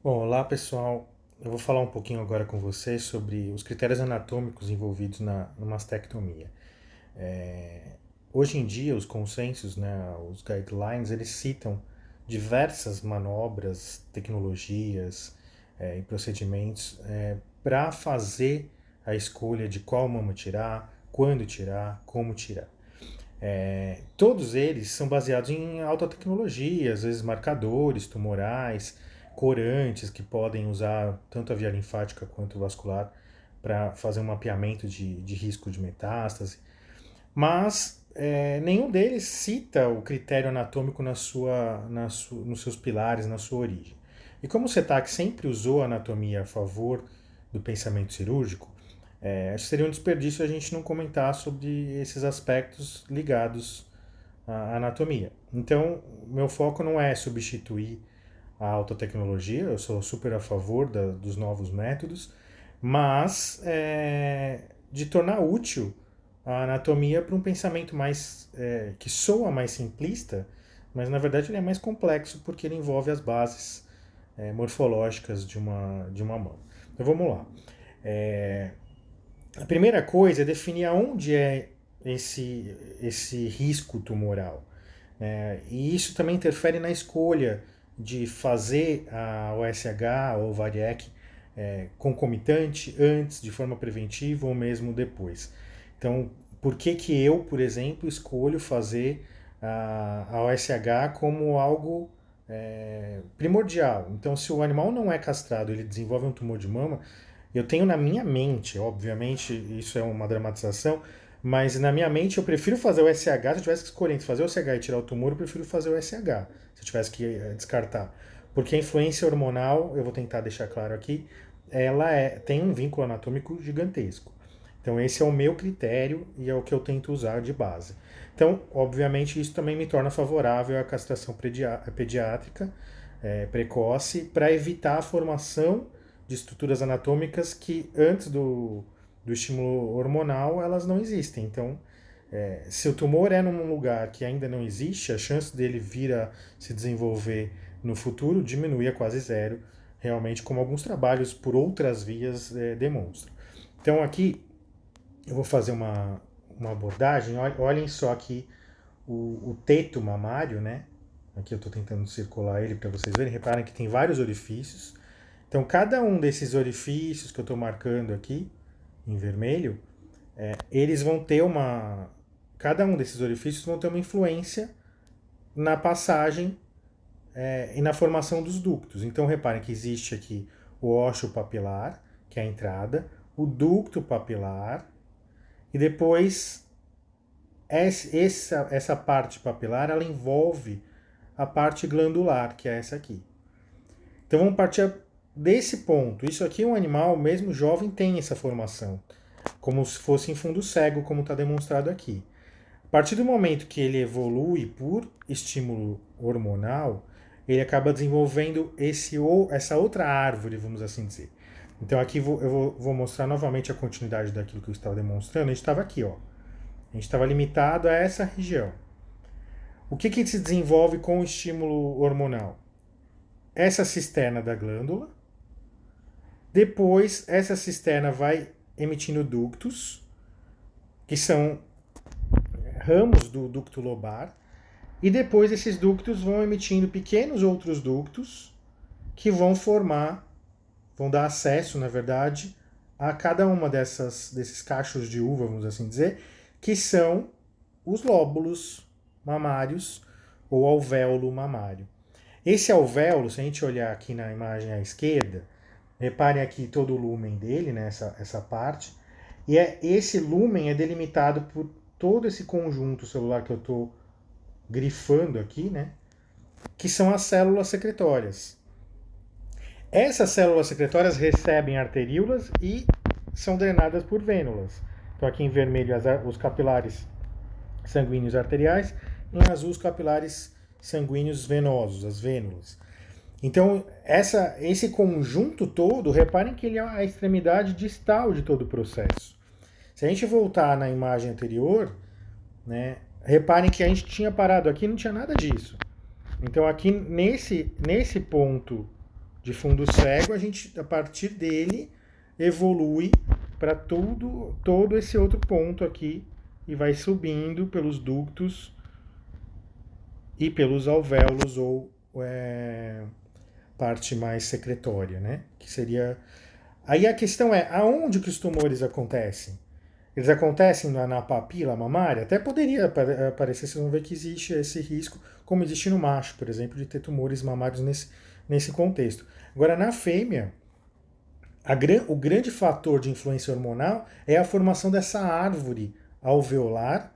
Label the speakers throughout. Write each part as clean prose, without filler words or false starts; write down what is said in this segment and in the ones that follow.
Speaker 1: Olá, pessoal. Eu vou falar um pouquinho agora com vocês sobre os critérios anatômicos envolvidos na mastectomia. Hoje em dia, os consensos, né, os guidelines, eles citam diversas manobras, tecnologias e procedimentos para fazer a escolha de qual mama tirar, quando tirar, como tirar. Todos eles são baseados em alta tecnologia, às vezes marcadores tumorais, corantes que podem usar tanto a via linfática quanto vascular para fazer um mapeamento de risco de metástase. Mas nenhum deles cita o critério anatômico nos seus pilares, na sua origem. E como o CETAC sempre usou a anatomia a favor do pensamento cirúrgico, acho que seria um desperdício a gente não comentar sobre esses aspectos ligados à anatomia. Então, meu foco não é substituir a alta tecnologia, eu sou super a favor dos novos métodos, mas de tornar útil a anatomia para um pensamento mais que soa mais simplista, mas na verdade ele é mais complexo porque ele envolve as bases morfológicas de uma mão. Então vamos lá. A primeira coisa é definir aonde é esse risco tumoral. E isso também interfere na escolha de fazer a OSH ou VARIEC concomitante antes, de forma preventiva ou mesmo depois. Então, por que eu, por exemplo, escolho fazer a OSH como algo primordial? Então, se o animal não é castrado, ele desenvolve um tumor de mama, eu tenho na minha mente, obviamente isso é uma dramatização, mas na minha mente eu prefiro fazer o SH, se eu tivesse que escolher entre fazer o SH e tirar o tumor, eu prefiro fazer o SH, se eu tivesse que descartar. Porque a influência hormonal, eu vou tentar deixar claro aqui, ela tem um vínculo anatômico gigantesco. Então esse é o meu critério e é o que eu tento usar de base. Então, obviamente, isso também me torna favorável à castração pediátrica precoce para evitar a formação de estruturas anatômicas que antes do estímulo hormonal elas não existem. Então, se o tumor é num lugar que ainda não existe, a chance dele vir a se desenvolver no futuro diminui a quase zero, realmente, como alguns trabalhos por outras vias demonstram. Então, aqui eu vou fazer uma abordagem. Olhem só aqui o teto mamário, né? Aqui eu estou tentando circular ele para vocês verem. Reparem que tem vários orifícios. Então, cada um desses orifícios que eu estou marcando aqui, em vermelho, eles vão ter uma. Cada um desses orifícios vão ter uma influência na passagem e na formação dos ductos. Então, reparem que existe aqui o ósseo papilar, que é a entrada, o ducto papilar, e depois essa parte papilar ela envolve a parte glandular, que é essa aqui. Então vamos partir desse ponto. Isso aqui é um animal, mesmo jovem, tem essa formação, como se fosse em fundo cego, como está demonstrado aqui. A partir do momento que ele evolui por estímulo hormonal, ele acaba desenvolvendo essa outra árvore, vamos assim dizer. Então aqui eu vou mostrar novamente a continuidade daquilo que eu estava demonstrando. A gente estava aqui, ó. A gente estava limitado a essa região. O que se desenvolve com o estímulo hormonal? Essa cisterna da glândula. Depois, essa cisterna vai emitindo ductos, que são ramos do ducto lobar. E depois esses ductos vão emitindo pequenos outros ductos que vão dar acesso, na verdade, a cada uma desses cachos de uva, vamos assim dizer, que são os lóbulos mamários ou alvéolo mamário. Esse alvéolo, se a gente olhar aqui na imagem à esquerda, reparem aqui todo o lúmen dele, né, essa parte, e esse lúmen é delimitado por todo esse conjunto celular que eu estou grifando aqui, né, que são as células secretórias. Essas células secretórias recebem arteríolas e são drenadas por vênulas. Então aqui em vermelho os capilares sanguíneos arteriais, em azul os capilares sanguíneos venosos, as vênulas. Então esse conjunto todo, reparem que ele é a extremidade distal de todo o processo. Se a gente voltar na imagem anterior, né, reparem que a gente tinha parado aqui e não tinha nada disso. Então aqui nesse ponto de fundo cego, a gente, a partir dele, evolui para todo esse outro ponto aqui e vai subindo pelos ductos e pelos alvéolos ou parte mais secretória, né? Que seria... Aí a questão é, aonde que os tumores acontecem? Eles acontecem na papila mamária? Até poderia aparecer, vocês vão ver que existe esse risco, como existe no macho, por exemplo, de ter tumores mamários nesse contexto. Agora, na fêmea, o grande fator de influência hormonal é a formação dessa árvore alveolar,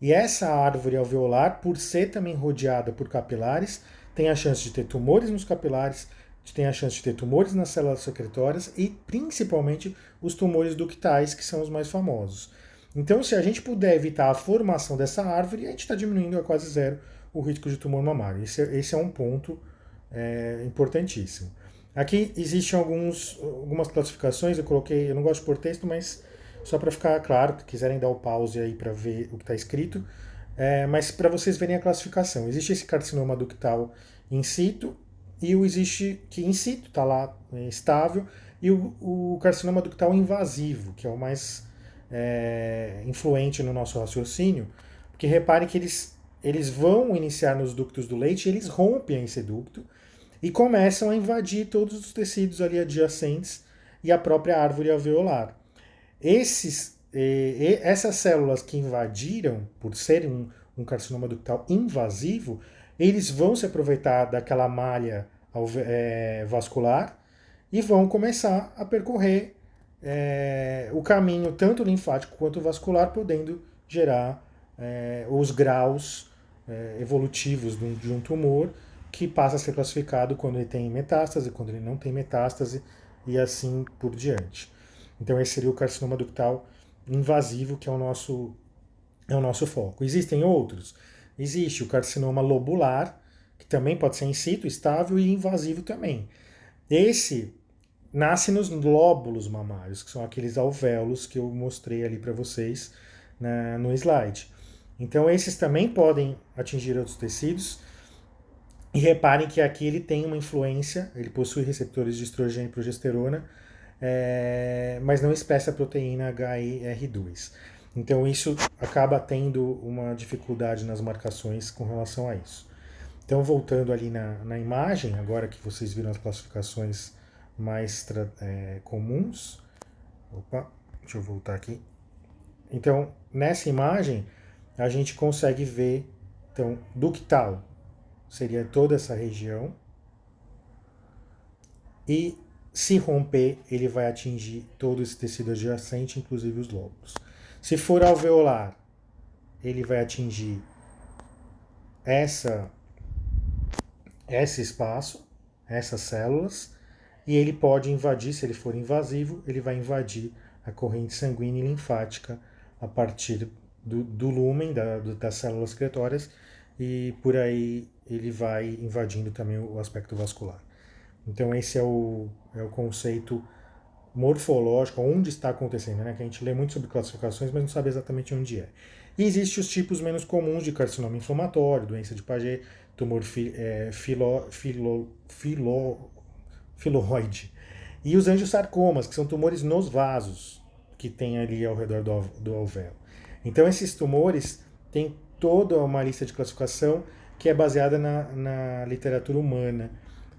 Speaker 1: e essa árvore alveolar, por ser também rodeada por capilares, tem a chance de ter tumores nos capilares, tem a chance de ter tumores nas células secretórias e principalmente os tumores ductais, que são os mais famosos. Então, se a gente puder evitar a formação dessa árvore, a gente está diminuindo a quase zero o risco de tumor mamário. Esse é um ponto importantíssimo. Aqui existem algumas classificações, eu não gosto de pôr texto, mas só para ficar claro, se quiserem dar o pause aí para ver o que está escrito, mas para vocês verem a classificação. Existe esse carcinoma ductal in situ, e existe que in situ está lá estável, e o carcinoma ductal invasivo, que é o mais influente no nosso raciocínio, porque reparem que eles vão iniciar nos ductos do leite, eles rompem esse ducto e começam a invadir todos os tecidos ali adjacentes e a própria árvore alveolar. Essas células que invadiram, por serem um carcinoma ductal invasivo, eles vão se aproveitar daquela malha vascular e vão começar a percorrer o caminho tanto linfático quanto vascular, podendo gerar os graus evolutivos de um tumor, que passa a ser classificado quando ele tem metástase, quando ele não tem metástase e assim por diante. Então esse seria o carcinoma ductal invasivo, que é o nosso foco. Existem outros? Existe o carcinoma lobular, que também pode ser in situ, estável e invasivo também. Esse nasce nos lóbulos mamários, que são aqueles alvéolos que eu mostrei ali para vocês no slide. Então esses também podem atingir outros tecidos. E reparem que aqui ele tem uma influência, ele possui receptores de estrogênio e progesterona, mas não expressa a proteína HER2. Então isso acaba tendo uma dificuldade nas marcações com relação a isso. Então voltando ali na imagem, agora que vocês viram as classificações mais comuns. Opa, deixa eu voltar aqui. Então nessa imagem a gente consegue ver, então, ductal seria toda essa região, e se romper, ele vai atingir todo esse tecido adjacente, inclusive os lóbulos. Se for alveolar, ele vai atingir esse espaço, essas células, e ele pode invadir, se ele for invasivo, ele vai invadir a corrente sanguínea e linfática a partir do lúmen, das células secretórias, e por aí ele vai invadindo também o aspecto vascular. Então esse é o conceito morfológico, onde está acontecendo, né? Que a gente lê muito sobre classificações, mas não sabe exatamente onde é. E existem os tipos menos comuns de carcinoma inflamatório, doença de Paget, tumor filoide. E os angiosarcomas, que são tumores nos vasos que tem ali ao redor do alvéolo. Então esses tumores têm toda uma lista de classificação que é baseada na literatura humana,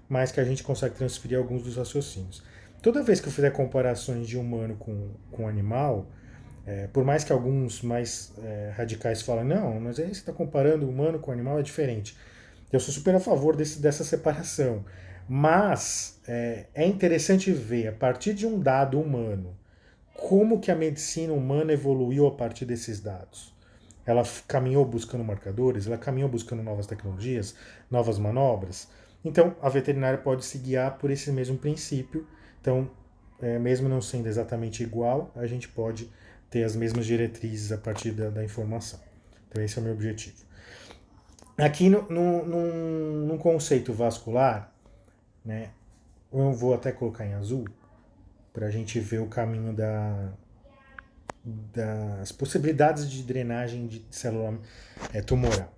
Speaker 1: mas que a gente consegue transferir alguns dos raciocínios. Toda vez que eu fizer comparações de humano com animal, por mais que alguns mais radicais falem, não, mas aí você está comparando humano com animal, é diferente. Eu sou super a favor dessa separação. Mas é interessante ver, a partir de um dado humano, como que a medicina humana evoluiu a partir desses dados. Ela caminhou buscando marcadores, ela caminhou buscando novas tecnologias, novas manobras. Então, a veterinária pode se guiar por esse mesmo princípio. Então, mesmo não sendo exatamente igual, a gente pode ter as mesmas diretrizes a partir da informação. Então, esse é o meu objetivo. Aqui, num conceito vascular, né, eu vou até colocar em azul, para a gente ver o caminho das possibilidades de drenagem de célula tumoral.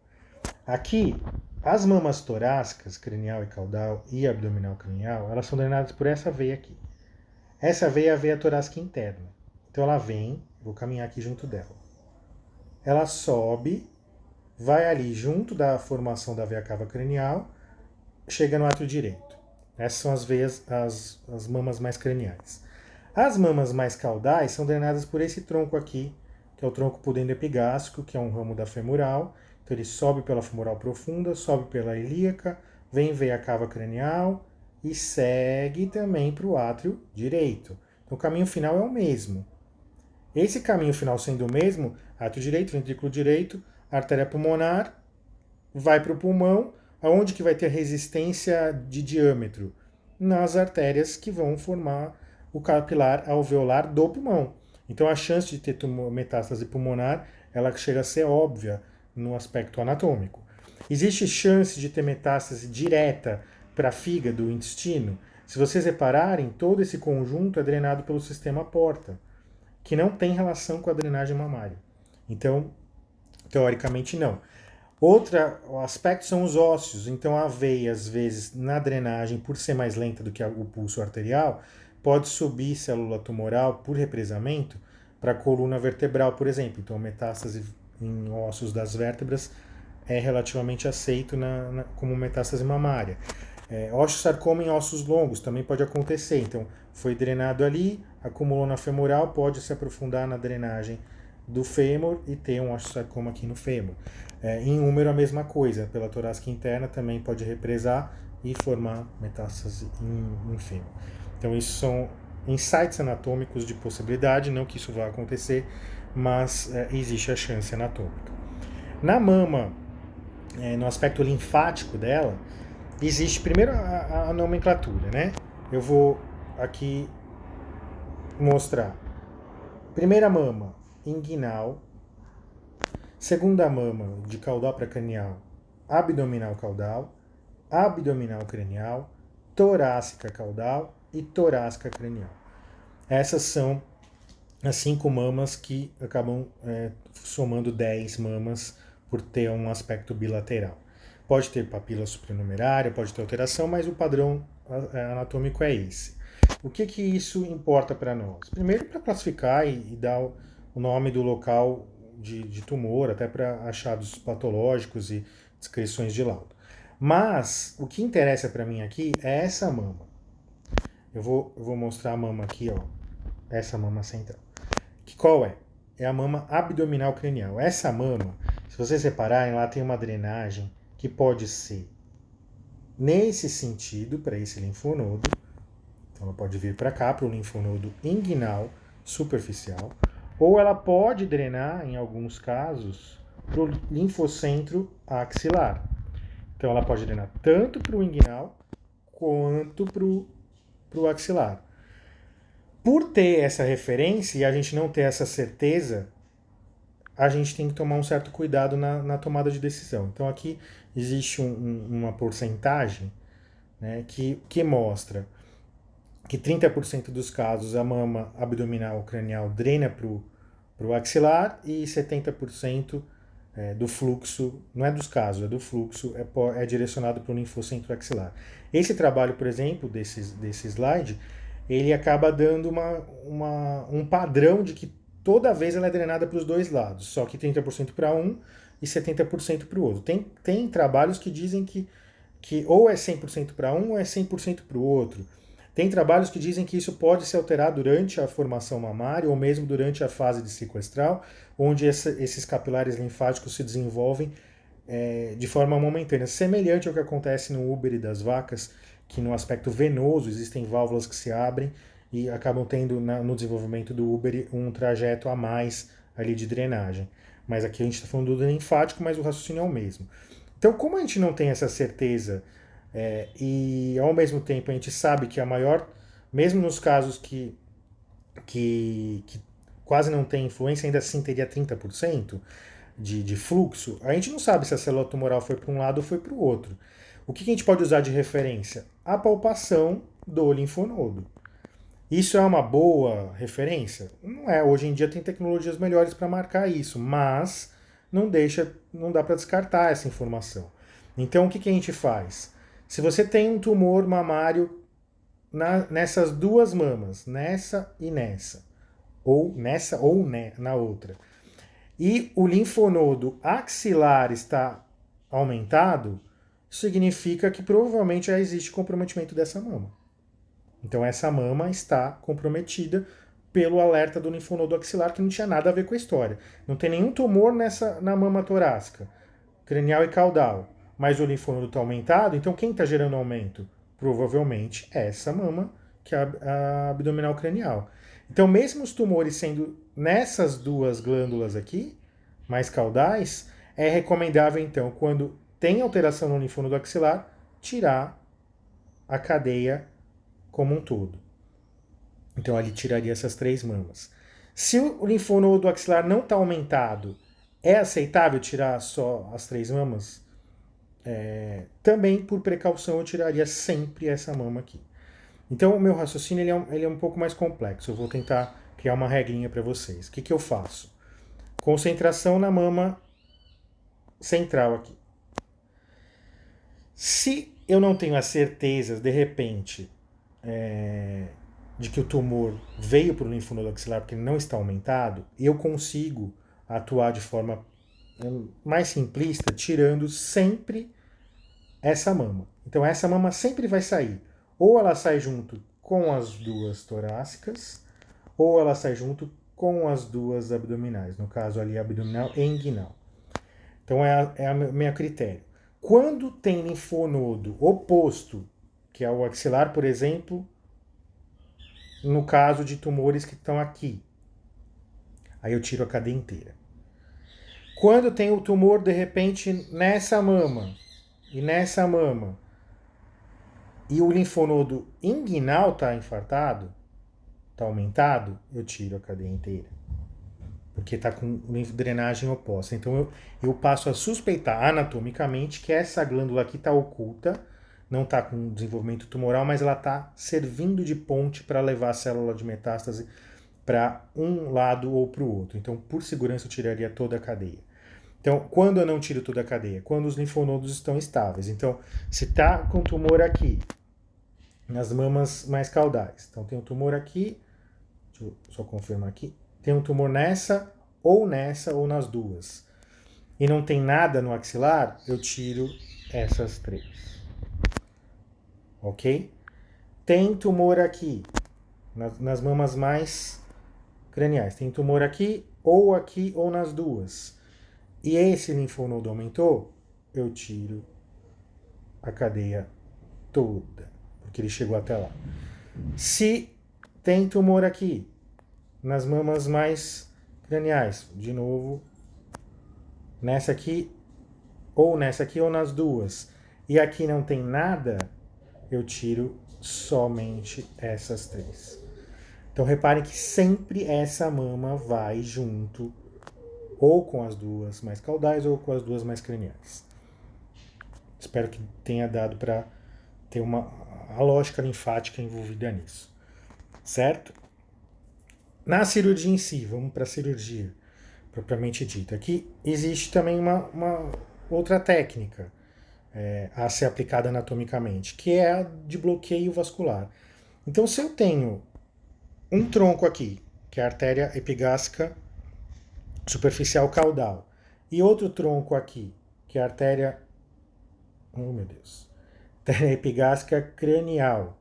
Speaker 1: Aqui As mamas torácicas, cranial e caudal, e abdominal cranial, elas são drenadas por essa veia aqui. Essa veia é a veia torácica interna. Então ela vem, vou caminhar aqui junto dela. Ela sobe, vai ali junto da formação da veia cava cranial, chega no átrio direito. Essas são as veias, as mamas mais craniais. As mamas mais caudais são drenadas por esse tronco aqui, que é o tronco pudendo-epigástrico, que é um ramo da femoral. Então ele sobe pela femoral profunda, sobe pela ilíaca, vem veia cava cranial e segue também para o átrio direito. Então o caminho final é o mesmo. Esse caminho final sendo o mesmo, átrio direito, ventrículo direito, artéria pulmonar, vai para o pulmão, aonde que vai ter resistência de diâmetro? Nas artérias que vão formar o capilar alveolar do pulmão. Então a chance de ter metástase pulmonar, ela chega a ser óbvia no aspecto anatômico. Existe chance de ter metástase direta para fígado, intestino? Se vocês repararem, todo esse conjunto é drenado pelo sistema porta, que não tem relação com a drenagem mamária. Então, teoricamente não. Outro aspecto são os ósseos. Então a veia, às vezes, na drenagem, por ser mais lenta do que o pulso arterial, pode subir célula tumoral por represamento para a coluna vertebral, por exemplo. Então metástase em ossos das vértebras é relativamente aceito como metástase mamária. Osteosarcoma em ossos longos também pode acontecer. Então foi drenado ali, acumulou na femoral, pode se aprofundar na drenagem do fêmur e ter um osteosarcoma aqui no fêmur. Em úmero a mesma coisa, pela torácica interna também pode represar e formar metástase em fêmur. Então isso são insights anatômicos de possibilidade, não que isso vá acontecer, mas existe a chance anatômica. Na mama, no aspecto linfático dela, existe primeiro a nomenclatura, né? Eu vou aqui mostrar. Primeira mama, inguinal. Segunda mama, de caudal para cranial, abdominal caudal, abdominal cranial, torácica caudal e torácica cranial. Essas são as 5 mamas que acabam somando 10 mamas por ter um aspecto bilateral. Pode ter papila supranumerária, pode ter alteração, mas o padrão anatômico é esse. O que isso importa para nós? Primeiro, para classificar e dar o nome do local de tumor, até para achados patológicos e descrições de laudo. Mas o que interessa para mim aqui é essa mama. Eu vou mostrar a mama aqui, ó. Essa mama central. Qual é? É a mama abdominal cranial. Essa mama, se vocês repararem, lá tem uma drenagem que pode ser nesse sentido, para esse linfonodo. Então ela pode vir para cá, para o linfonodo inguinal superficial. Ou ela pode drenar, em alguns casos, para o linfocentro axilar. Então ela pode drenar tanto para o inguinal quanto para o axilar. Por ter essa referência e a gente não ter essa certeza, a gente tem que tomar um certo cuidado na tomada de decisão. Então aqui existe uma porcentagem, né, que mostra que 30% dos casos a mama abdominal cranial drena para o axilar e 70% do fluxo, não é dos casos, é do fluxo, é direcionado para o linfocentro axilar. Esse trabalho, por exemplo, desse slide, ele acaba dando um padrão de que toda vez ela é drenada para os dois lados, só que 30% para um e 70% para o outro. Tem trabalhos que dizem que ou é 100% para um ou é 100% para o outro. Tem trabalhos que dizem que isso pode se alterar durante a formação mamária ou mesmo durante a fase de cicloestral, onde esses capilares linfáticos se desenvolvem de forma momentânea, semelhante ao que acontece no úbere das vacas, que no aspecto venoso existem válvulas que se abrem e acabam tendo no desenvolvimento do úbere um trajeto a mais ali de drenagem. Mas aqui a gente está falando do linfático, mas o raciocínio é o mesmo. Então, como a gente não tem essa certeza e ao mesmo tempo a gente sabe que a maior, mesmo nos casos que quase não tem influência, ainda assim teria 30% de fluxo, a gente não sabe se a célula tumoral foi para um lado ou foi para o outro. O que a gente pode usar de referência? A palpação do linfonodo. Isso é uma boa referência? Não é. Hoje em dia tem tecnologias melhores para marcar isso, mas não dá para descartar essa informação. Então, o que a gente faz? Se você tem um tumor mamário nessas duas mamas, nessa e nessa, ou nessa ou na outra, e o linfonodo axilar está aumentado, significa que provavelmente já existe comprometimento dessa mama. Então essa mama está comprometida pelo alerta do linfonodo axilar, que não tinha nada a ver com a história. Não tem nenhum tumor na mama torácica, cranial e caudal, mas o linfonodo está aumentado, então quem está gerando aumento? Provavelmente essa mama, que é a abdominal cranial. Então, mesmo os tumores sendo nessas duas glândulas aqui, mais caudais, é recomendável, então, quando tem alteração no linfonodo axilar, tirar a cadeia como um todo. Então, ali tiraria essas 3 mamas. Se o linfonodo axilar não está aumentado, é aceitável tirar só as 3 mamas? Também, por precaução, eu tiraria sempre essa mama aqui. Então, o meu raciocínio ele é um pouco mais complexo. Eu vou tentar criar uma regrinha para vocês. O que eu faço? Concentração na mama central aqui. Se eu não tenho as certezas, de repente, de que o tumor veio para o linfonodo axilar porque ele não está aumentado, eu consigo atuar de forma mais simplista, tirando sempre essa mama. Então essa mama sempre vai sair. Ou ela sai junto com as duas torácicas, ou ela sai junto com as duas abdominais. No caso ali, abdominal e inguinal. Então é a meu critério. Quando tem linfonodo oposto, que é o axilar, por exemplo, no caso de tumores que estão aqui, aí eu tiro a cadeia inteira. Quando tem o tumor, de repente, nessa mama e nessa mama, e o linfonodo inguinal está infartado, está aumentado, eu tiro a cadeia inteira. Porque está com drenagem oposta. Então eu passo a suspeitar anatomicamente que essa glândula aqui está oculta, não está com desenvolvimento tumoral, mas ela está servindo de ponte para levar a célula de metástase para um lado ou para o outro. Então, por segurança, eu tiraria toda a cadeia. Então, quando eu não tiro toda a cadeia? Quando os linfonodos estão estáveis. Então, se está com tumor aqui, nas mamas mais caudais. Então, tem um tumor aqui, deixa eu só confirmar aqui, tem um tumor nessa, ou nas duas. E não tem nada no axilar, eu tiro essas 3. Ok? Tem tumor aqui, nas mamas mais craniais. Tem tumor aqui, ou nas duas. E esse linfonodo aumentou, eu tiro a cadeia toda, porque ele chegou até lá. Se tem tumor aqui, nas mamas mais craniais, de novo, nessa aqui, ou nas duas, e aqui não tem nada, eu tiro somente essas 3. Então reparem que sempre essa mama vai junto, ou com as duas mais caudais, ou com as duas mais craniais. Espero que tenha dado para ter a lógica linfática envolvida nisso. Certo? Na cirurgia em si, vamos para a cirurgia propriamente dita. Aqui existe também uma outra técnica a ser aplicada anatomicamente, que é a de bloqueio vascular. Então, se eu tenho um tronco aqui, que é a artéria epigástrica superficial caudal, e outro tronco aqui, que é a artéria, artéria epigástrica cranial,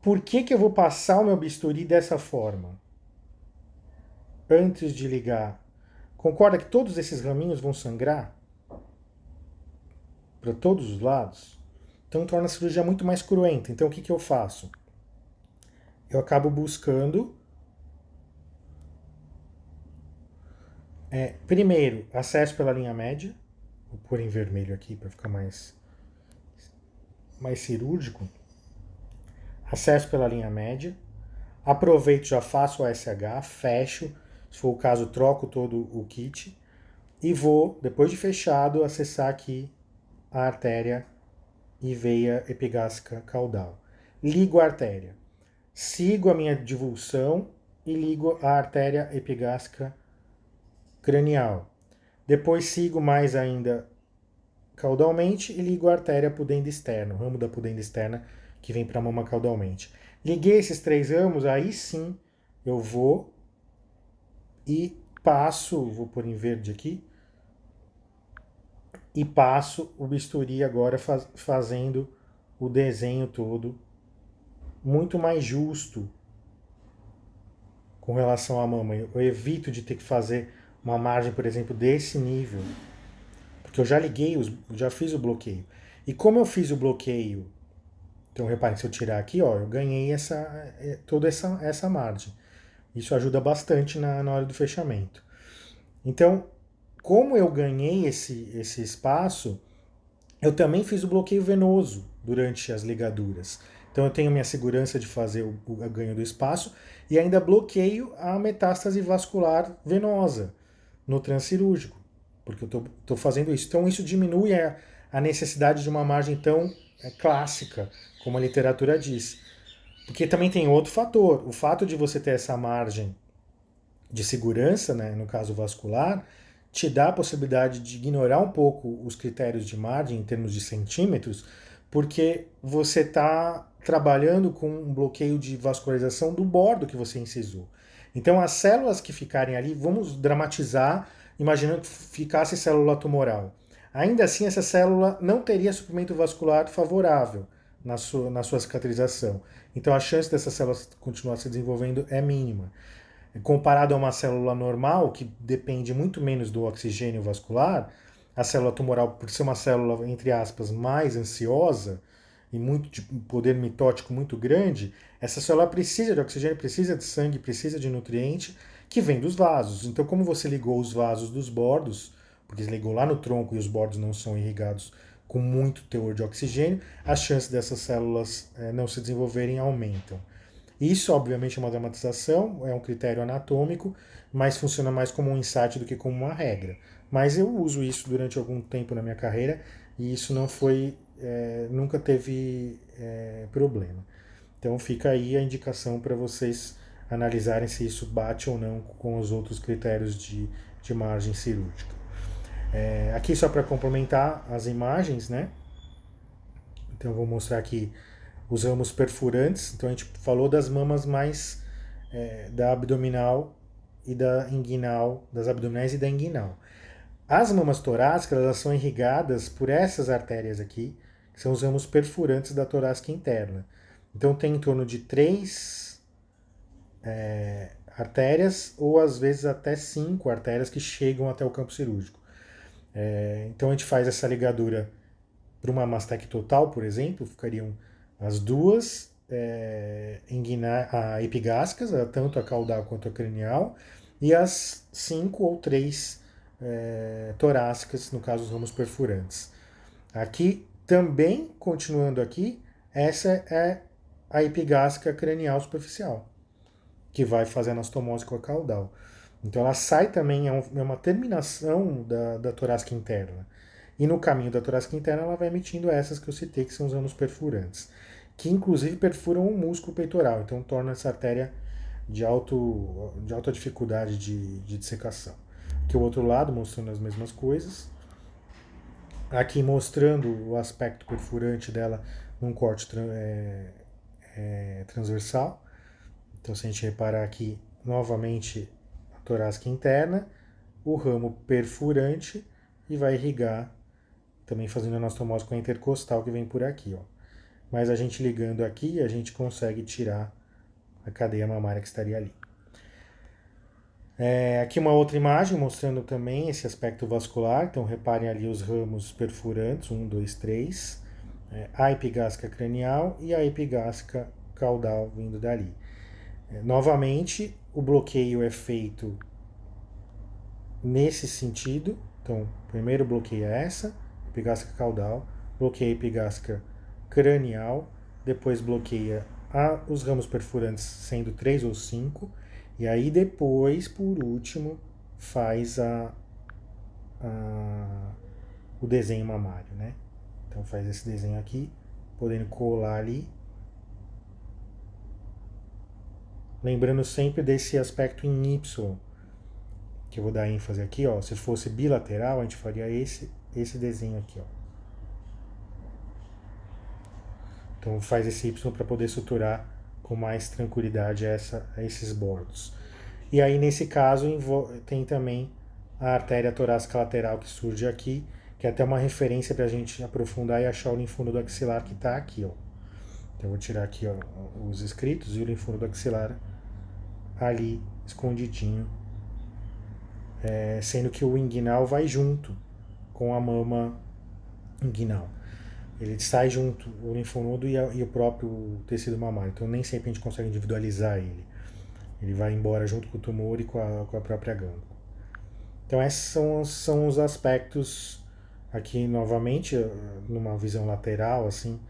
Speaker 1: por que eu vou passar o meu bisturi dessa forma? Antes de ligar, concorda que todos esses raminhos vão sangrar? Para todos os lados? Então torna a cirurgia muito mais cruenta. Então o que eu faço? Eu acabo buscando, primeiro, acesso pela linha média. Vou pôr em vermelho aqui para ficar mais cirúrgico. Acesso pela linha média. Aproveito, já faço o SH, fecho. Se for o caso, troco todo o kit. E vou, depois de fechado, acessar aqui a artéria e veia epigástrica caudal. Ligo a artéria. Sigo a minha divulsão e ligo a artéria epigástrica cranial. Depois sigo mais ainda caudalmente e ligo a artéria pudenda externa, o ramo da pudenda externa que vem para a mama caudalmente. Liguei esses 3 ramos, aí sim eu vou e passo, vou pôr em verde aqui, e passo o bisturi agora fazendo o desenho todo muito mais justo com relação à mama. Eu evito de ter que fazer uma margem, por exemplo, desse nível, porque eu já liguei, já fiz o bloqueio. E como eu fiz o bloqueio, então reparem, se eu tirar aqui, ó, eu ganhei toda essa margem. Isso ajuda bastante na hora do fechamento. Então, como eu ganhei esse espaço, eu também fiz o bloqueio venoso durante as ligaduras. Então eu tenho minha segurança de fazer o ganho do espaço e ainda bloqueio a metástase vascular venosa no transcirúrgico, porque eu estou fazendo isso. Então isso diminui a necessidade de uma margem tão clássica, como a literatura diz. Porque também tem outro fator. O fato de você ter essa margem de segurança, né, no caso vascular, te dá a possibilidade de ignorar um pouco os critérios de margem em termos de centímetros, porque você está trabalhando com um bloqueio de vascularização do bordo que você incisou. Então, as células que ficarem ali, vamos dramatizar, imaginando que ficasse célula tumoral. Ainda assim, essa célula não teria suprimento vascular favorável na sua cicatrização. Então, a chance dessa célula continuar se desenvolvendo é mínima. Comparado a uma célula normal, que depende muito menos do oxigênio vascular, a célula tumoral, por ser uma célula, entre aspas, mais ansiosa e muito de poder mitótico muito grande, essa célula precisa de oxigênio, precisa de sangue, precisa de nutriente que vem dos vasos. Então, como você ligou os vasos dos bordos, porque você ligou lá no tronco e os bordos não são irrigados com muito teor de oxigênio, as chances dessas células não se desenvolverem aumentam. Isso, obviamente, é uma dramatização, é um critério anatômico, mas funciona mais como um insight do que como uma regra. Mas eu uso isso durante algum tempo na minha carreira e isso não foi, nunca teve problema. Então fica aí a indicação para vocês analisarem se isso bate ou não com os outros critérios de margem cirúrgica. Aqui só para complementar as imagens, né? Então eu vou mostrar aqui os ramos perfurantes. Então a gente falou das mamas mais da abdominal e da inguinal, das abdominais e da inguinal. As mamas torácicas, elas são irrigadas por essas artérias aqui, que são os ramos perfurantes da torácica interna. Então tem em torno de 3 artérias ou às vezes até 5 artérias que chegam até o campo cirúrgico. Então a gente faz essa ligadura para uma mastectomia total, por exemplo, ficariam as duas epigástricas, tanto a caudal quanto a cranial, e as 5 ou 3 torácicas, no caso os ramos perfurantes. Aqui, também, continuando aqui, essa é a epigástrica cranial superficial, que vai fazer anastomose com a caudal. Então ela sai também, é uma terminação da torácica interna. E no caminho da torácica interna ela vai emitindo essas que eu citei, que são os ramos perfurantes, que inclusive perfuram o músculo peitoral, então torna essa artéria de alta dificuldade de dissecação. Aqui o outro lado, mostrando as mesmas coisas. Aqui mostrando o aspecto perfurante dela num corte transversal. Então se a gente reparar aqui, novamente, a torácica interna, o ramo perfurante e vai irrigar, também fazendo anastomose com a intercostal que vem por aqui, ó. Mas a gente ligando aqui, a gente consegue tirar a cadeia mamária que estaria ali. Aqui uma outra imagem mostrando também esse aspecto vascular. Então reparem ali os ramos perfurantes, 1, 2, 3. A epigástrica cranial e a epigástrica caudal vindo dali. Novamente, o bloqueio é feito nesse sentido. Então, primeiro bloqueia essa, epigástrica caudal, bloqueia a epigástrica cranial, depois bloqueia os ramos perfurantes, sendo 3 ou 5, e aí depois, por último, faz o desenho mamário, né? Então faz esse desenho aqui, podendo colar ali. Lembrando sempre desse aspecto em Y, que eu vou dar ênfase aqui, ó. Se fosse bilateral, a gente faria esse desenho aqui, ó. Então faz esse Y para poder suturar com mais tranquilidade esses bordos. E aí nesse caso tem também a artéria torácica lateral que surge aqui, que é até uma referência para a gente aprofundar e achar o linfonodo axilar que está aqui, ó. Então eu vou tirar aqui, ó, os escritos e o linfonodo axilar ali escondidinho, sendo que o inguinal vai junto com a mama inguinal. Ele sai junto, o linfonodo e o próprio tecido mamário. Então nem sempre a gente consegue individualizar ele. Ele vai embora junto com o tumor e com a própria glândula. Então esses são os aspectos aqui novamente, numa visão lateral, assim.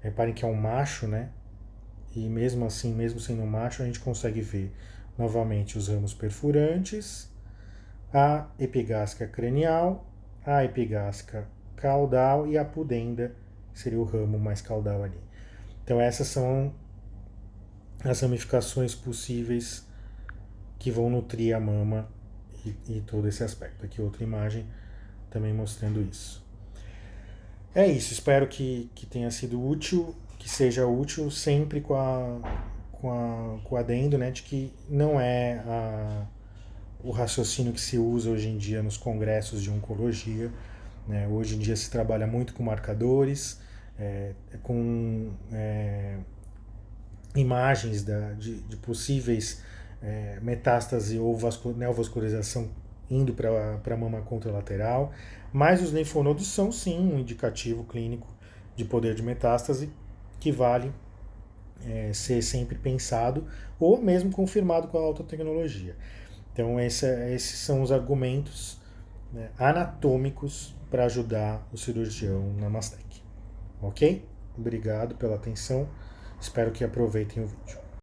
Speaker 1: Reparem que é um macho, né? E mesmo assim, mesmo sendo um macho, a gente consegue ver novamente os ramos perfurantes, a epigástrica cranial, a epigástrica caudal e a pudenda, que seria o ramo mais caudal ali. Então essas são as ramificações possíveis que vão nutrir a mama e todo esse aspecto. Aqui outra imagem também mostrando isso. É isso, espero que tenha sido útil, que seja útil sempre com o adendo, né, de que não é o raciocínio que se usa hoje em dia nos congressos de oncologia. Né? Hoje em dia se trabalha muito com marcadores, com imagens de possíveis metástase ou neovascularização indo para a mama contralateral, mas os linfonodos são sim um indicativo clínico de poder de metástase que vale ser sempre pensado ou mesmo confirmado com a alta tecnologia. Então esses são os argumentos, né, anatômicos para ajudar o cirurgião na Mastec. Ok? Obrigado pela atenção, espero que aproveitem o vídeo.